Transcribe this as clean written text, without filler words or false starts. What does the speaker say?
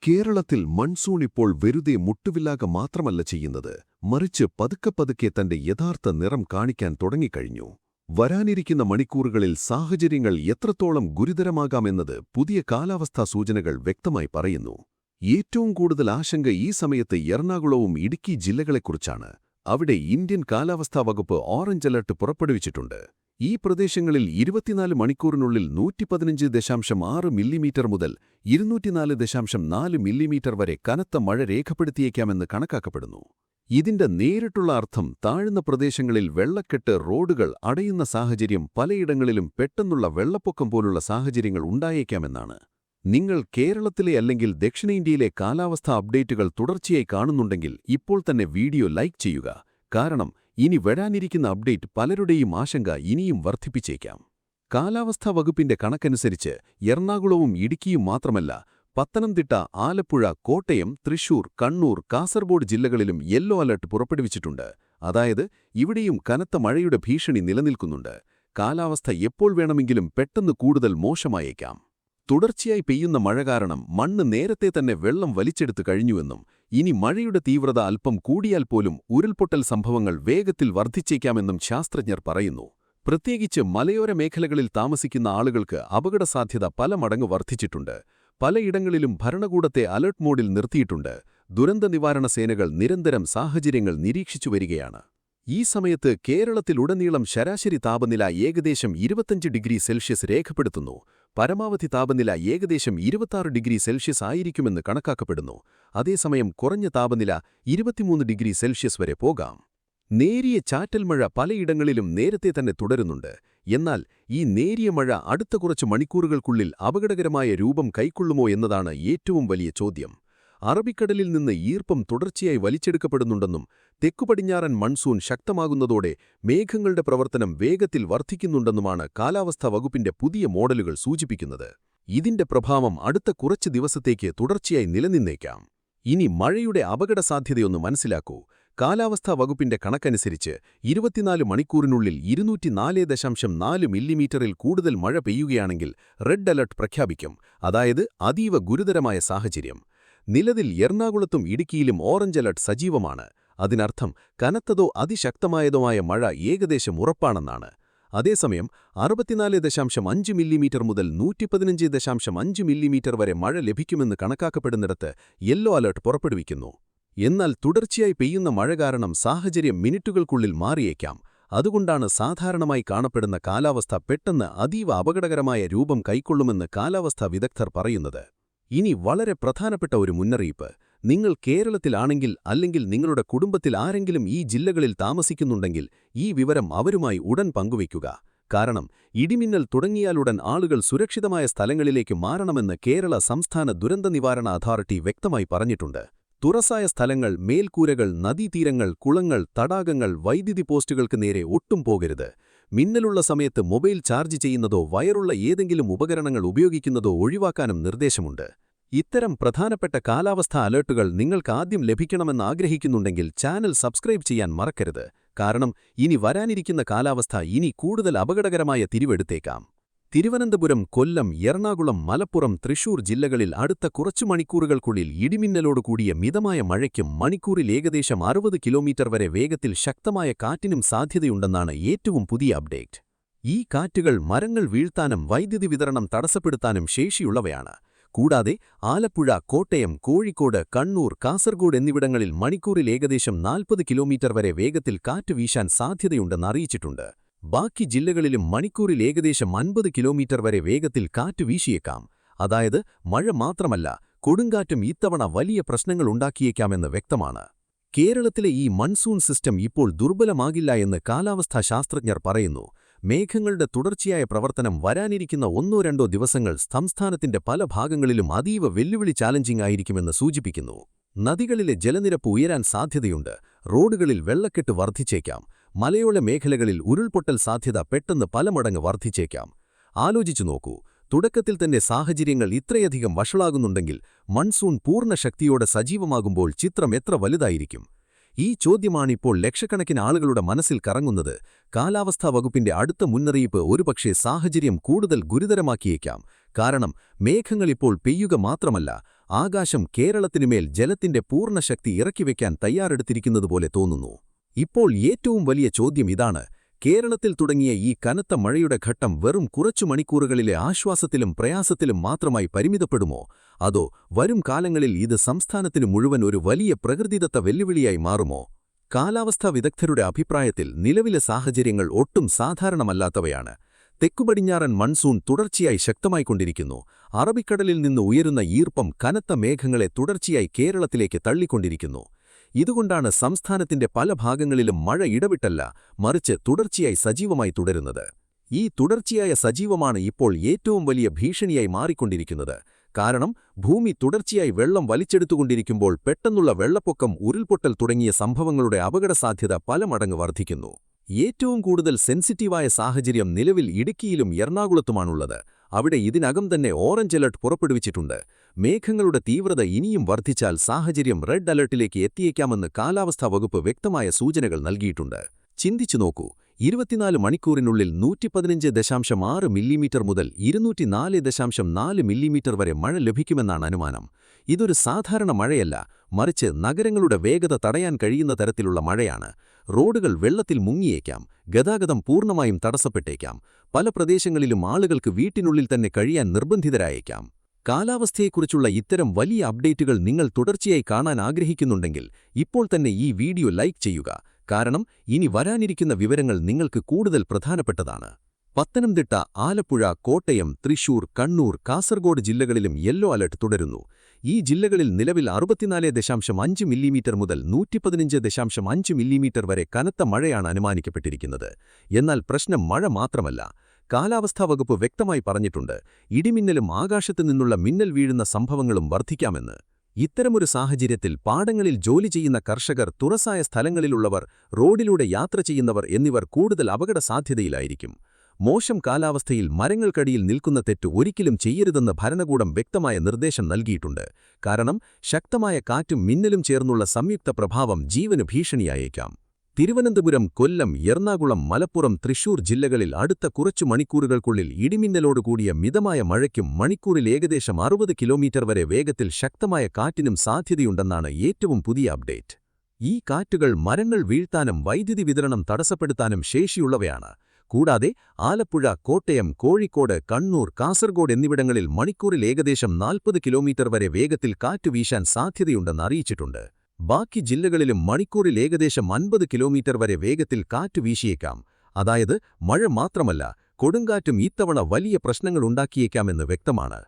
കേരളത്തിൽ മൺസൂൺ ഇപ്പോൾ വെറുതെ മുട്ടുവില്ലാക മാത്രമല്ല ചെയ്യുന്നത്, മറിച്ച് പതുക്കെ പതുക്കെ തന്റെ യഥാർത്ഥ നിറം കാണിക്കാൻ തുടങ്ങിക്കഴിഞ്ഞു. വരാനിരിക്കുന്ന മണിക്കൂറുകളിൽ സാഹചര്യങ്ങൾ എത്രത്തോളം ഗുരുതരമാകാമെന്നത് പുതിയ കാലാവസ്ഥാ സൂചനകൾ വ്യക്തമായി പറയുന്നു. ഏറ്റവും കൂടുതൽ ആശങ്ക ഈ സമയത്ത് എറണാകുളവും ഇടുക്കി ജില്ലകളെക്കുറിച്ചാണ്. അവിടെ ഇന്ത്യൻ കാലാവസ്ഥാ വകുപ്പ് ഓറഞ്ച് അലർട്ട് പുറപ്പെടുവിച്ചിട്ടുണ്ട്. ഈ പ്രദേശങ്ങളിൽ 24 മണിക്കൂറിനുള്ളിൽ 115.6 മില്ലിമീറ്റർ മുതൽ 204.4 മില്ലിമീറ്റർ വരെ കനത്ത മഴ രേഖപ്പെടുത്തിയേക്കാമെന്ന് കണക്കാക്കപ്പെടുന്നു. ഇതിന്റെ നേരിട്ടുള്ള അർത്ഥം താഴ്ന്ന പ്രദേശങ്ങളിൽ വെള്ളക്കെട്ട്, റോഡുകൾ അടയുന്ന സാഹചര്യം, പലയിടങ്ങളിലും പെട്ടെന്നുള്ള വെള്ളപ്പൊക്കം പോലുള്ള സാഹചര്യങ്ങൾ ഉണ്ടായേക്കാമെന്നാണ്. നിങ്ങൾ കേരളത്തിലെ അല്ലെങ്കിൽ ദക്ഷിണേന്ത്യയിലെ കാലാവസ്ഥാ അപ്ഡേറ്റുകൾ തുടർച്ചയായി കാണുന്നുണ്ടെങ്കിൽ ഇപ്പോൾ തന്നെ വീഡിയോ ലൈക്ക് ചെയ്യുക. കാരണം ഇനി വരാനിരിക്കുന്ന അപ്ഡേറ്റ് പലരുടെയും ആശങ്ക ഇനിയും വർദ്ധിപ്പിച്ചേക്കാം. കാലാവസ്ഥാ വകുപ്പിന്റെ കണക്കനുസരിച്ച് എറണാകുളവും ഇടുക്കിയും മാത്രമല്ല, പത്തനംതിട്ട, ആലപ്പുഴ, കോട്ടയം, തൃശൂർ, കണ്ണൂർ, കാസർഗോഡ് ജില്ലകളിലും യെല്ലോ അലർട്ട് പുറപ്പെടുവിച്ചിട്ടുണ്ട്. അതായത് ഇവിടെയും കനത്ത മഴയുടെ ഭീഷണി നിലനിൽക്കുന്നുണ്ട്. കാലാവസ്ഥ എപ്പോൾ വേണമെങ്കിലും പെട്ടെന്ന് കൂടുതൽ മോശമായേക്കാം. തുടർച്ചയായി പെയ്യുന്ന മഴ കാരണം മണ്ണ് നേരത്തെ തന്നെ വെള്ളം വലിച്ചെടുത്തു കഴിഞ്ഞുവെന്നും ഇനി മഴയുടെ തീവ്രത അല്പം കൂടിയാൽ പോലും ഉരുൾപൊട്ടൽ സംഭവങ്ങൾ വേഗത്തിൽ വർദ്ധിച്ചേക്കാമെന്നും ശാസ്ത്രജ്ഞർ പറയുന്നു. പ്രത്യേകിച്ച് മലയോര മേഖലകളിൽ താമസിക്കുന്ന ആളുകൾക്ക് അപകടസാധ്യത പല മടങ്ങ് വർദ്ധിച്ചിട്ടുണ്ട്. പലയിടങ്ങളിലും ഭരണകൂടത്തെ അലർട്ട് മോഡിൽ നിർത്തിയിട്ടുണ്ട്. ദുരന്ത നിവാരണ സേനകൾ നിരന്തരം സാഹചര്യങ്ങൾ നിരീക്ഷിച്ചു വരികയാണ്. ഈ സമയത്ത് കേരളത്തിലുടനീളം ശരാശരി താപനില ഏകദേശം 25 ഡിഗ്രി സെൽഷ്യസ് രേഖപ്പെടുത്തുന്നു. പരമാവധി താപനില ഏകദേശം 26 ഡിഗ്രി സെൽഷ്യസ് ആയിരിക്കുമെന്ന് കണക്കാക്കപ്പെടുന്നു. അതേസമയം കുറഞ്ഞ താപനില 23 ഡിഗ്രി സെൽഷ്യസ് വരെ പോകാം. നേരിയ ചാറ്റൽ മഴ പലയിടങ്ങളിലും നേരത്തെ തന്നെ തുടരുന്നുണ്ട്. എന്നാൽ ഈ നേരിയ മഴ അടുത്ത കുറച്ച് മണിക്കൂറുകൾക്കുള്ളിൽ അപകടകരമായ രൂപം കൈക്കൊള്ളുമോ എന്നതാണ് ഏറ്റവും വലിയ ചോദ്യം. അറബിക്കടലിൽ നിന്ന് ഈർപ്പം തുടർച്ചയായി വലിച്ചെടുക്കപ്പെടുന്നുണ്ടെന്നും തെക്കുപടിഞ്ഞാറൻ മൺസൂൺ ശക്തമാകുന്നതോടെ മേഘങ്ങളുടെ പ്രവർത്തനം വേഗത്തിൽ വർദ്ധിക്കുന്നുണ്ടെന്നുമാണ് കാലാവസ്ഥാ വകുപ്പിന്റെ പുതിയ മോഡലുകൾ സൂചിപ്പിക്കുന്നത്. ഇതിന്റെ പ്രഭാവം അടുത്ത കുറച്ച് ദിവസത്തേക്ക് തുടർച്ചയായി നിലനിന്നേക്കാം. ഇനി മഴയുടെ അപകടസാധ്യതയൊന്ന് മനസ്സിലാക്കൂ. കാലാവസ്ഥാ വകുപ്പിന്റെ കണക്കനുസരിച്ച് 24 മണിക്കൂറിനുള്ളിൽ 204.4 മില്ലിമീറ്ററിൽ കൂടുതൽ മഴ പെയ്യുകയാണെങ്കിൽ റെഡ് അലർട്ട് പ്രഖ്യാപിക്കും. അതായത് അതീവ ഗുരുതരമായ സാഹചര്യം. നിലവിൽ എറണാകുളത്തും ഇടുക്കിയിലും ഓറഞ്ച് അലർട്ട് സജീവമാണ്. അതിനർത്ഥം കനത്തതോ അതിശക്തമായതോമായ മഴ ഏകദേശം ഉറപ്പാണെന്നാണ്. അതേസമയം 64.5 മില്ലിമീറ്റർ മുതൽ 115.5 മില്ലിമീറ്റർ വരെ മഴ ലഭിക്കുമെന്ന് കണക്കാക്കപ്പെടുന്നിടത്ത് യെല്ലോ അലർട്ട് പുറപ്പെടുവിക്കുന്നു. എന്നാൽ തുടർച്ചയായി പെയ്യുന്ന മഴ കാരണം സാഹചര്യം മിനിറ്റുകൾക്കുള്ളിൽ മാറിയേക്കാം. അതുകൊണ്ടാണ് സാധാരണമായി കാണപ്പെടുന്ന കാലാവസ്ഥ പെട്ടെന്ന് അതീവ അപകടകരമായ രൂപം കൈക്കൊള്ളുമെന്ന് കാലാവസ്ഥാ വിദഗ്ധർ പറയുന്നത്. ഇനി വളരെ പ്രധാനപ്പെട്ട ഒരു മുന്നറിയിപ്പ്. നിങ്ങൾ കേരളത്തിലാണെങ്കിൽ അല്ലെങ്കിൽ നിങ്ങളുടെ കുടുംബത്തിൽ ആരെങ്കിലും ഈ ജില്ലകളിൽ താമസിക്കുന്നുണ്ടെങ്കിൽ ഈ വിവരം അവരുമായി ഉടൻ പങ്കുവയ്ക്കുക. കാരണം ഇടിമിന്നൽ തുടങ്ങിയാലുടൻ ആളുകൾ സുരക്ഷിതമായ സ്ഥലങ്ങളിലേക്ക് മാറണമെന്ന് കേരള സംസ്ഥാന ദുരന്ത നിവാരണ അതോറിറ്റി വ്യക്തമായി പറഞ്ഞിട്ടുണ്ട്. തുറസായ സ്ഥലങ്ങൾ, മേൽക്കൂരകൾ, നദീതീരങ്ങൾ, കുളങ്ങൾ, തടാകങ്ങൾ, വൈദ്യുതി പോസ്റ്റുകൾക്ക് നേരെ ഒട്ടും പോകരുത്. മിന്നലുള്ള സമയത്ത് മൊബൈൽ ചാർജ് ചെയ്യുന്നതോ വയറുള്ള ഏതെങ്കിലും ഉപകരണങ്ങൾ ഉപയോഗിക്കുന്നതോ ഒഴിവാക്കാനും നിർദ്ദേശമുണ്ട്. ഇത്തരം പ്രധാനപ്പെട്ട കാലാവസ്ഥാ അലർട്ടുകൾ നിങ്ങൾക്ക് ആദ്യം ലഭിക്കണമെന്ന് ആഗ്രഹിക്കുന്നുണ്ടെങ്കിൽ ചാനൽ സബ്സ്ക്രൈബ് ചെയ്യാൻ മറക്കരുത്. കാരണം ഇനി വരാനിരിക്കുന്ന കാലാവസ്ഥ ഇനി കൂടുതൽ അപകടകരമായ തിരിവെടുത്തേക്കാം. തിരുവനന്തപുരം, കൊല്ലം, എറണാകുളം, മലപ്പുറം, തൃശൂർ ജില്ലകളിൽ അടുത്ത കുറച്ചു മണിക്കൂറുകൾക്കുള്ളിൽ ഇടിമിന്നലോടുകൂടിയ മിതമായ മഴയ്ക്കും മണിക്കൂറിൽ ഏകദേശം 60 കിലോമീറ്റർ വരെ വേഗത്തിൽ ശക്തമായ കാറ്റിനും സാധ്യതയുണ്ടെന്നാണ് ഏറ്റവും പുതിയ അപ്ഡേറ്റ്. ഈ കാറ്റുകൾ മരങ്ങൾ വീഴ്ത്താനും വൈദ്യുതി വിതരണം തടസ്സപ്പെടുത്താനും ശേഷിയുള്ളവയാണ്. കൂടാതെ ആലപ്പുഴ, കോട്ടയം, കോഴിക്കോട്, കണ്ണൂർ, കാസർഗോഡ് എന്നിവിടങ്ങളിൽ മണിക്കൂറിൽ ഏകദേശം 40 കിലോമീറ്റർ വരെ വേഗത്തിൽ കാറ്റ് വീശാൻ സാധ്യതയുണ്ടെന്ന് അറിയിച്ചിട്ടുണ്ട്. ബാക്കി ജില്ലകളിലും മണിക്കൂറിൽ ഏകദേശം 50 കിലോമീറ്റർ വരെ വേഗത്തിൽ കാറ്റ് വീശിയേക്കാം. അതായത് മഴ മാത്രമല്ല, കൊടുങ്കാറ്റും ഇത്തവണ വലിയ പ്രശ്നങ്ങൾ ഉണ്ടാക്കിയേക്കാമെന്ന് വ്യക്തമാണ്. കേരളത്തിലെ ഈ മൺസൂൺ സിസ്റ്റം ഇപ്പോൾ ദുർബലമാകില്ല എന്ന് കാലാവസ്ഥാ ശാസ്ത്രജ്ഞർ പറയുന്നു. മേഘങ്ങളുടെ തുടർച്ചയായ പ്രവർത്തനം വരാനിരിക്കുന്ന 1-2 ദിവസങ്ങൾ സംസ്ഥാനത്തിന്റെ പല ഭാഗങ്ങളിലും അതീവ വെല്ലുവിളി ചാലഞ്ചിങ് ആയിരിക്കുമെന്ന് സൂചിപ്പിക്കുന്നു. നദികളിലെ ജലനിരപ്പ് ഉയരാൻ സാധ്യതയുണ്ട്. റോഡുകളിൽ വെള്ളക്കെട്ട് വർദ്ധിച്ചേക്കാം. മലയോര മേഖലകളിൽ ഉരുൾപൊട്ടൽ സാധ്യത പെട്ടെന്ന് പല മടങ്ങ് വർദ്ധിച്ചേക്കാം. ആലോചിച്ചു നോക്കൂ. തുടക്കത്തിൽ തന്നെ സാഹചര്യങ്ങൾ ഇത്രയധികം വഷളാകുന്നുണ്ടെങ്കിൽ മൺസൂൺ പൂർണ്ണ ശക്തിയോടെ സജീവമാകുമ്പോൾ ചിത്രം എത്ര വലുതായിരിക്കും. ഈ ചോദ്യമാണിപ്പോൾ ലക്ഷക്കണക്കിന് ആളുകളുടെ മനസ്സിൽ കറങ്ങുന്നത്. കാലാവസ്ഥാ വകുപ്പിന്റെ അടുത്ത മുന്നറിയിപ്പ് ഒരുപക്ഷേ സാഹചര്യം കൂടുതൽ ഗുരുതരമാക്കിയേക്കാം. കാരണം മേഘങ്ങളിപ്പോൾ പെയ്യുക മാത്രമല്ല, ആകാശം കേരളത്തിനുമേൽ ജലത്തിന്റെ പൂർണ്ണശക്തി ഇറക്കിവെക്കാൻ തയ്യാറെടുത്തിരിക്കുന്നതുപോലെ തോന്നുന്നു. ഇപ്പോൾ ഏറ്റവും വലിയ ചോദ്യം ഇതാണ്: കേരളത്തിൽ തുടങ്ങിയ ഈ കനത്ത മഴയുടെ ഘട്ടം വെറും കുറച്ചു മണിക്കൂറുകളിലെ ആശ്വാസത്തിലും പ്രയാസത്തിലും മാത്രമായി പരിമിതപ്പെടുമോ, അതോ വരും കാലങ്ങളിൽ ഇത് സംസ്ഥാനത്തിനു മുഴുവൻ ഒരു വലിയ പ്രകൃതിദത്ത വെല്ലുവിളിയായി മാറുമോ? കാലാവസ്ഥാ വിദഗ്ധരുടെ അഭിപ്രായത്തിൽ നിലവിലെ സാഹചര്യങ്ങൾ ഒട്ടും സാധാരണമല്ലാത്തവയാണ്. തെക്കുപടിഞ്ഞാറൻ മൺസൂൺ തുടർച്ചയായി ശക്തമായിക്കൊണ്ടിരിക്കുന്നു. അറബിക്കടലിൽ നിന്ന് ഉയരുന്ന ഈർപ്പം കനത്ത മേഘങ്ങളെ തുടർച്ചയായി കേരളത്തിലേക്ക് തള്ളിക്കൊണ്ടിരിക്കുന്നു. ഇതുകൊണ്ടാണ് സംസ്ഥാനത്തിന്റെ പല ഭാഗങ്ങളിലും മഴ ഇടവിട്ടല്ല, മറിച്ച് തുടർച്ചയായി സജീവമായി തുടരുന്നത്. ഈ തുടർച്ചയായ സജീവമാണ് ഇപ്പോൾ ഏറ്റവും വലിയ ഭീഷണിയായി മാറിക്കൊണ്ടിരിക്കുന്നത്. കാരണം ഭൂമി തുടർച്ചയായി വെള്ളം വലിച്ചെടുത്തുകൊണ്ടിരിക്കുമ്പോൾ പെട്ടെന്നുള്ള വെള്ളപ്പൊക്കം, ഉരുൾപൊട്ടൽ തുടങ്ങിയ സംഭവങ്ങളുടെ അപകടസാധ്യത പല മടങ്ങ് വർദ്ധിക്കുന്നു. ഏറ്റവും കൂടുതൽ സെൻസിറ്റീവായ സാഹചര്യം നിലവിൽ ഇടുക്കിയിലും എറണാകുളത്തുമാണുള്ളത്. അവിടെ ഇതിനകം തന്നെ ഓറഞ്ച് അലർട്ട് പുറപ്പെടുവിച്ചിട്ടുണ്ട്. മേഘങ്ങളുടെ തീവ്രത ഇനിയും വർദ്ധിച്ചാൽ സാഹചര്യം റെഡ് അലർട്ടിലേക്ക് എത്തിയേക്കാമെന്ന് കാലാവസ്ഥാ വകുപ്പ് വ്യക്തമായ സൂചനകൾ നൽകിയിട്ടുണ്ട്. ചിന്തിച്ചു നോക്കൂ, 24 മണിക്കൂറിനുള്ളിൽ 115.6 മില്ലിമീറ്റർ മുതൽ 204.4 മില്ലിമീറ്റർ വരെ മഴ ലഭിക്കുമെന്നാണ് അനുമാനം. ഇതൊരു സാധാരണ മഴയല്ല, മറിച്ച് നഗരങ്ങളുടെ വേഗത തടയാൻ കഴിയുന്ന തരത്തിലുള്ള മഴയാണ്. റോഡുകൾ വെള്ളത്തിൽ മുങ്ങിയേക്കാം, ഗതാഗതം പൂർണ്ണമായും തടസ്സപ്പെട്ടേക്കാം, പല പ്രദേശങ്ങളിലും ആളുകൾക്ക് വീട്ടിനുള്ളിൽ തന്നെ കഴിയാൻ നിർബന്ധിതരായേക്കാം. കാലാവസ്ഥയെക്കുറിച്ചുള്ള ഇത്തരം വലിയ അപ്ഡേറ്റുകൾ നിങ്ങൾ തുടർച്ചയായി കാണാൻ ആഗ്രഹിക്കുന്നുണ്ടെങ്കിൽ ഇപ്പോൾ തന്നെ ഈ വീഡിയോ ലൈക്ക് ചെയ്യുക. കാരണം ഇനി വരാനിരിക്കുന്ന വിവരങ്ങൾ നിങ്ങൾക്ക് കൂടുതൽ പ്രധാനപ്പെട്ടതാണ്. പത്തനംതിട്ട, ആലപ്പുഴ, കോട്ടയം, തൃശൂർ, കണ്ണൂർ, കാസർഗോഡ് ജില്ലകളിലും യെല്ലോ അലർട്ട് തുടരുന്നു. ഈ ജില്ലകളിൽ നിലവിൽ 64.5 മില്ലിമീറ്റർ മുതൽ 115.5 മില്ലിമീറ്റർ വരെ കനത്ത മഴയാണ് അനുമാനിക്കപ്പെട്ടിരിക്കുന്നത്. എന്നാൽ പ്രശ്നം മഴ മാത്രമല്ല. കാലാവസ്ഥാ വകുപ്പ് വ്യക്തമായി പറഞ്ഞിട്ടുണ്ട്, ഇടിമിന്നലും ആകാശത്തു നിന്നുള്ള മിന്നൽ വീഴുന്ന സംഭവങ്ങളും വർദ്ധിക്കാമെന്ന്. ഇത്തരമൊരു സാഹചര്യത്തിൽ പാടങ്ങളിൽ ജോലി ചെയ്യുന്ന കർഷകർ, തുറസായ സ്ഥലങ്ങളിലുള്ളവർ, റോഡിലൂടെ യാത്ര ചെയ്യുന്നവർ എന്നിവർ കൂടുതൽ അപകട സാധ്യതയിലായിരിക്കും. മോശം കാലാവസ്ഥയിൽ മരങ്ങൾക്കടിയിൽ നിൽക്കുന്ന തെറ്റ് ഒരിക്കലും ചെയ്യരുതെന്ന് ഭരണകൂടം വ്യക്തമായ നിർദ്ദേശം നൽകിയിട്ടുണ്ട്. കാരണം ശക്തമായ കാറ്റും മിന്നലും ചേർന്നുള്ള സംയുക്ത പ്രഭാവം ജീവന് ഭീഷണിയായേക്കാം. തിരുവനന്തപുരം, കൊല്ലം, എറണാകുളം, മലപ്പുറം, തൃശൂർ ജില്ലകളിൽ അടുത്ത കുറച്ചു മണിക്കൂറുകൾക്കുള്ളിൽ ഇടിമിന്നലോടുകൂടിയ മിതമായ മഴയ്ക്കും മണിക്കൂറിൽ ഏകദേശം 60 കിലോമീറ്റർ വരെ വേഗത്തിൽ ശക്തമായ കാറ്റിനും സാധ്യതയുണ്ടെന്നാണ് ഏറ്റവും പുതിയ അപ്ഡേറ്റ്. ഈ കാറ്റുകൾ മരങ്ങൾ വീഴ്ത്താനും വൈദ്യുതി വിതരണം തടസ്സപ്പെടുത്താനും ശേഷിയുള്ളവയാണ്. കൂടാതെ ആലപ്പുഴ, കോട്ടയം, കോഴിക്കോട്, കണ്ണൂർ, കാസർഗോഡ് എന്നിവിടങ്ങളിൽ മണിക്കൂറിൽ ഏകദേശം 40 കിലോമീറ്റർ വരെ വേഗത്തിൽ കാറ്റ് വീശാൻ സാധ്യതയുണ്ടെന്ന് അറിയിച്ചിട്ടുണ്ട്. ബാക്കി ജില്ലകളിലും മണിക്കൂറിൽ ഏകദേശം 50 കിലോമീറ്റർ വരെ വേഗത്തിൽ കാറ്റ് വീശിയേക്കാം. അതായത് മഴ മാത്രമല്ല, കൊടുങ്കാറ്റും ഇത്തവണ വലിയ പ്രശ്നങ്ങളുണ്ടാക്കിയേക്കാമെന്ന് വ്യക്തമാണ്.